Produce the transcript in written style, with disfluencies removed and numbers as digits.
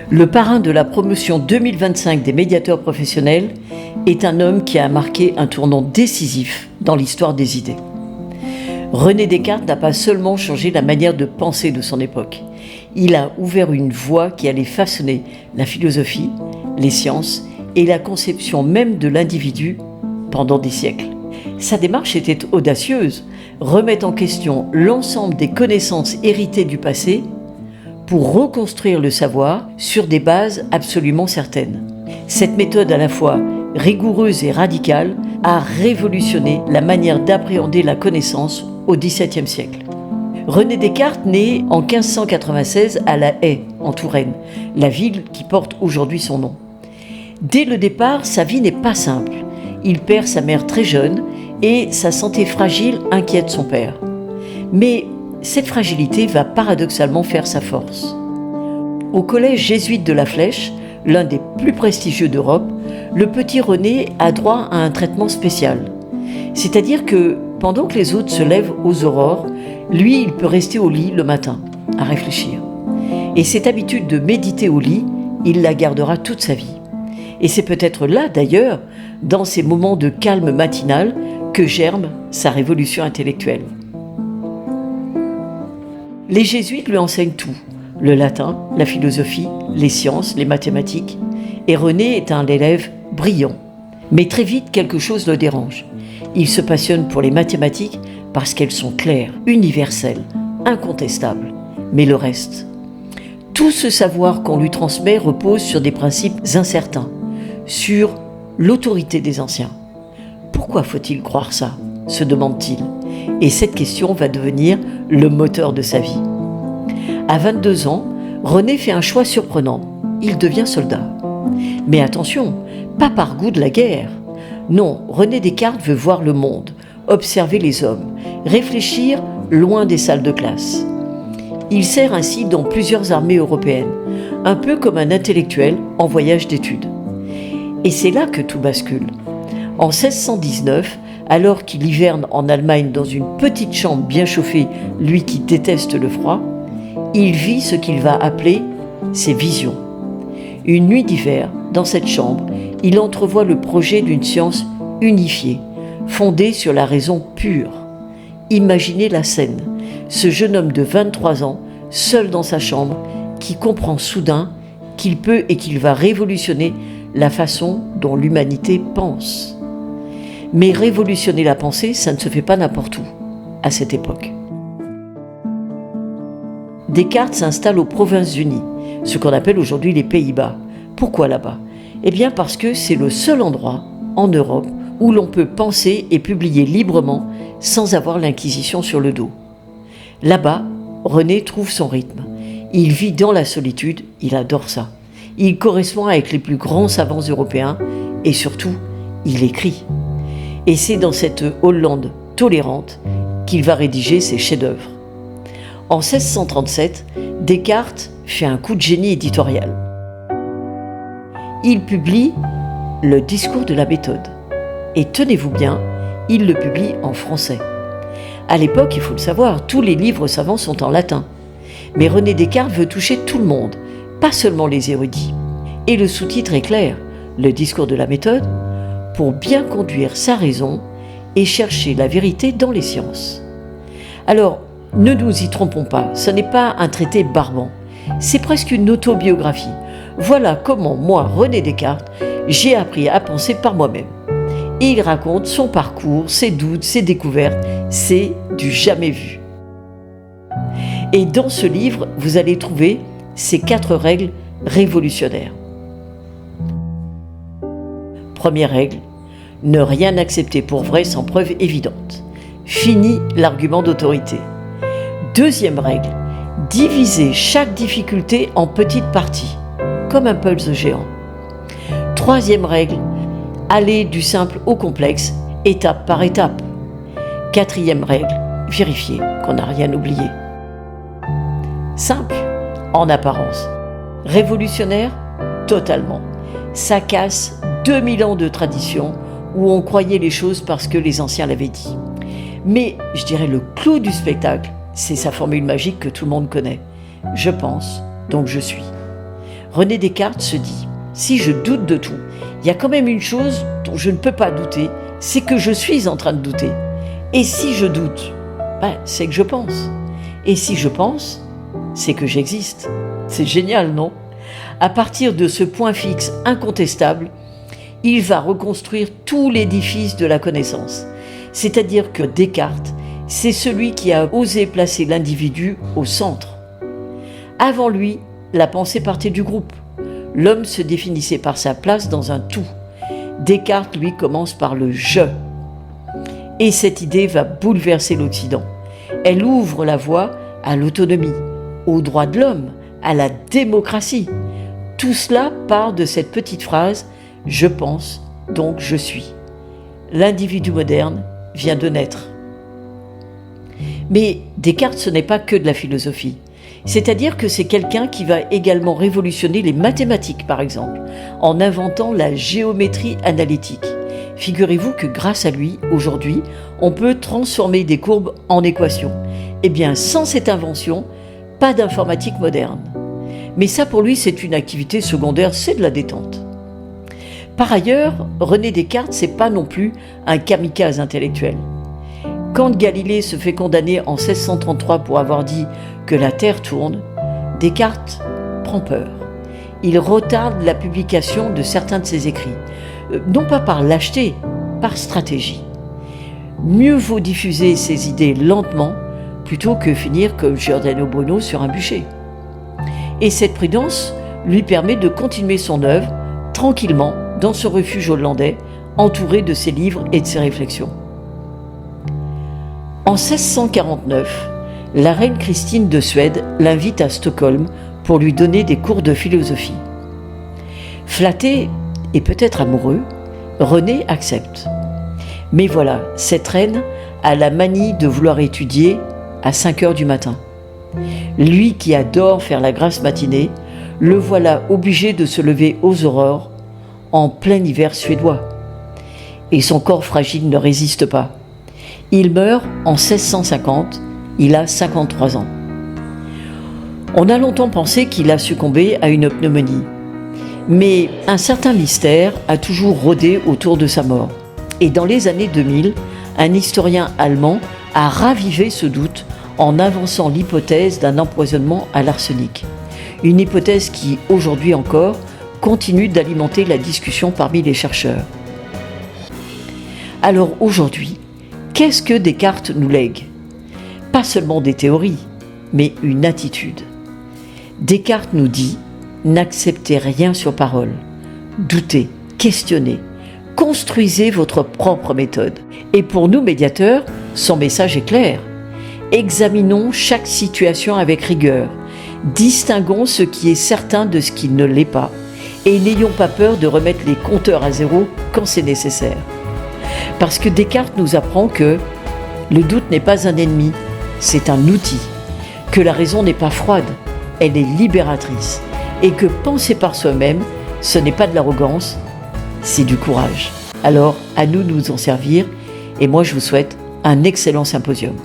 Le parrain de la promotion 2025 des médiateurs professionnels est un homme qui a marqué un tournant décisif dans l'histoire des idées. René Descartes n'a pas seulement changé la manière de penser de son époque, il a ouvert une voie qui allait façonner la philosophie, les sciences et la conception même de l'individu pendant des siècles. Sa démarche était audacieuse, remettre en question l'ensemble des connaissances héritées du passé pour reconstruire le savoir sur des bases absolument certaines. Cette méthode à la fois rigoureuse et radicale a révolutionné la manière d'appréhender la connaissance au XVIIe siècle. René Descartes naît en 1596 à La Haye, en Touraine, la ville qui porte aujourd'hui son nom. Dès le départ, sa vie n'est pas simple. Il perd sa mère très jeune et sa santé fragile inquiète son père. Mais cette fragilité va paradoxalement faire sa force. Au collège jésuite de la Flèche, l'un des plus prestigieux d'Europe, le petit René a droit à un traitement spécial. C'est-à-dire que pendant que les autres se lèvent aux aurores, lui, il peut rester au lit le matin, à réfléchir. Et cette habitude de méditer au lit, il la gardera toute sa vie. Et c'est peut-être là, d'ailleurs, dans ces moments de calme matinal, que germe sa révolution intellectuelle. Les jésuites lui enseignent tout, le latin, la philosophie, les sciences, les mathématiques, et René est un élève brillant. Mais très vite, quelque chose le dérange. Il se passionne pour les mathématiques parce qu'elles sont claires, universelles, incontestables. Mais le reste, tout ce savoir qu'on lui transmet repose sur des principes incertains, sur l'autorité des anciens. Pourquoi faut-il croire ça ? Se demande-t-il. Et cette question va devenir le moteur de sa vie. À 22 ans, René fait un choix surprenant. Il devient soldat. Mais attention, pas par goût de la guerre. Non, René Descartes veut voir le monde, observer les hommes, réfléchir loin des salles de classe. Il sert ainsi dans plusieurs armées européennes, un peu comme un intellectuel en voyage d'études. Et c'est là que tout bascule. En 1619, alors qu'il hiverne en Allemagne dans une petite chambre bien chauffée, lui qui déteste le froid, il vit ce qu'il va appeler ses visions. Une nuit d'hiver, dans cette chambre, il entrevoit le projet d'une science unifiée, fondée sur la raison pure. Imaginez la scène, ce jeune homme de 23 ans, seul dans sa chambre, qui comprend soudain qu'il peut et qu'il va révolutionner la façon dont l'humanité pense. Mais révolutionner la pensée, ça ne se fait pas n'importe où, à cette époque. Descartes s'installe aux Provinces-Unies, ce qu'on appelle aujourd'hui les Pays-Bas. Pourquoi là-bas ? Eh bien parce que c'est le seul endroit en Europe où l'on peut penser et publier librement sans avoir l'Inquisition sur le dos. Là-bas, René trouve son rythme. Il vit dans la solitude, il adore ça. Il correspond avec les plus grands savants européens et surtout, il écrit. Et c'est dans cette Hollande tolérante qu'il va rédiger ses chefs-d'œuvre. En 1637, Descartes fait un coup de génie éditorial. Il publie le Discours de la méthode. Et tenez-vous bien, il le publie en français. À l'époque, il faut le savoir, tous les livres savants sont en latin. Mais René Descartes veut toucher tout le monde, pas seulement les érudits. Et le sous-titre est clair, le Discours de la méthode, pour bien conduire sa raison et chercher la vérité dans les sciences. Alors, ne nous y trompons pas, ce n'est pas un traité barbant, c'est presque une autobiographie. Voilà comment moi, René Descartes, j'ai appris à penser par moi-même. Et il raconte son parcours, ses doutes, ses découvertes, c'est du jamais vu. Et dans ce livre, vous allez trouver ces 4 règles révolutionnaires. Première règle, ne rien accepter pour vrai sans preuve évidente. Fini l'argument d'autorité. Deuxième règle, diviser chaque difficulté en petites parties, comme un puzzle géant. Troisième règle, aller du simple au complexe, étape par étape. Quatrième règle, vérifier qu'on n'a rien oublié. Simple, en apparence. Révolutionnaire, totalement. Ça casse 2000 ans de tradition où on croyait les choses parce que les anciens l'avaient dit. Mais, je dirais, le clou du spectacle, c'est sa formule magique que tout le monde connaît. Je pense, donc je suis. René Descartes se dit « Si je doute de tout, il y a quand même une chose dont je ne peux pas douter, c'est que je suis en train de douter. Et si je doute, c'est que je pense. Et si je pense, c'est que j'existe. » C'est génial, non ? À partir de ce point fixe incontestable, il va reconstruire tout l'édifice de la connaissance. C'est-à-dire que Descartes, c'est celui qui a osé placer l'individu au centre. Avant lui, la pensée partait du groupe. L'homme se définissait par sa place dans un tout. Descartes, lui, commence par le « je ». Et cette idée va bouleverser l'Occident. Elle ouvre la voie à l'autonomie, aux droits de l'homme, à la démocratie. Tout cela part de cette petite phrase « je pense, donc je suis ». L'individu moderne vient de naître. Mais Descartes, ce n'est pas que de la philosophie. C'est-à-dire que c'est quelqu'un qui va également révolutionner les mathématiques, par exemple, en inventant la géométrie analytique. Figurez-vous que grâce à lui, aujourd'hui, on peut transformer des courbes en équations. Eh bien, sans cette invention, pas d'informatique moderne. Mais ça, pour lui, c'est une activité secondaire, c'est de la détente. Par ailleurs, René Descartes, c'est pas non plus un kamikaze intellectuel. Quand Galilée se fait condamner en 1633 pour avoir dit que la Terre tourne, Descartes prend peur. Il retarde la publication de certains de ses écrits, non pas par lâcheté, par stratégie. Mieux vaut diffuser ses idées lentement plutôt que finir comme Giordano Bruno sur un bûcher. Et cette prudence lui permet de continuer son œuvre tranquillement dans ce refuge hollandais, entouré de ses livres et de ses réflexions. En 1649, la reine Christine de Suède l'invite à Stockholm pour lui donner des cours de philosophie. Flatté et peut-être amoureux, René accepte. Mais voilà, cette reine a la manie de vouloir étudier à 5 heures du matin. Lui qui adore faire la grasse matinée, le voilà obligé de se lever aux aurores en plein hiver suédois. Et son corps fragile ne résiste pas. Il meurt en 1650, il a 53 ans. On a longtemps pensé qu'il a succombé à une pneumonie. Mais un certain mystère a toujours rôdé autour de sa mort. Et dans les années 2000, un historien allemand a ravivé ce doute en avançant l'hypothèse d'un empoisonnement à l'arsenic. Une hypothèse qui, aujourd'hui encore, continue d'alimenter la discussion parmi les chercheurs. Alors aujourd'hui, qu'est-ce que Descartes nous lègue ? Pas seulement des théories, mais une attitude. Descartes nous dit « N'acceptez rien sur parole, doutez, questionnez, construisez votre propre méthode. » Et pour nous médiateurs, son message est clair. Examinons chaque situation avec rigueur, distinguons ce qui est certain de ce qui ne l'est pas, et n'ayons pas peur de remettre les compteurs à zéro quand c'est nécessaire. Parce que Descartes nous apprend que le doute n'est pas un ennemi, c'est un outil, que la raison n'est pas froide, elle est libératrice, et que penser par soi-même, ce n'est pas de l'arrogance, c'est du courage. Alors, à nous de nous en servir, et moi je vous souhaite un excellent symposium.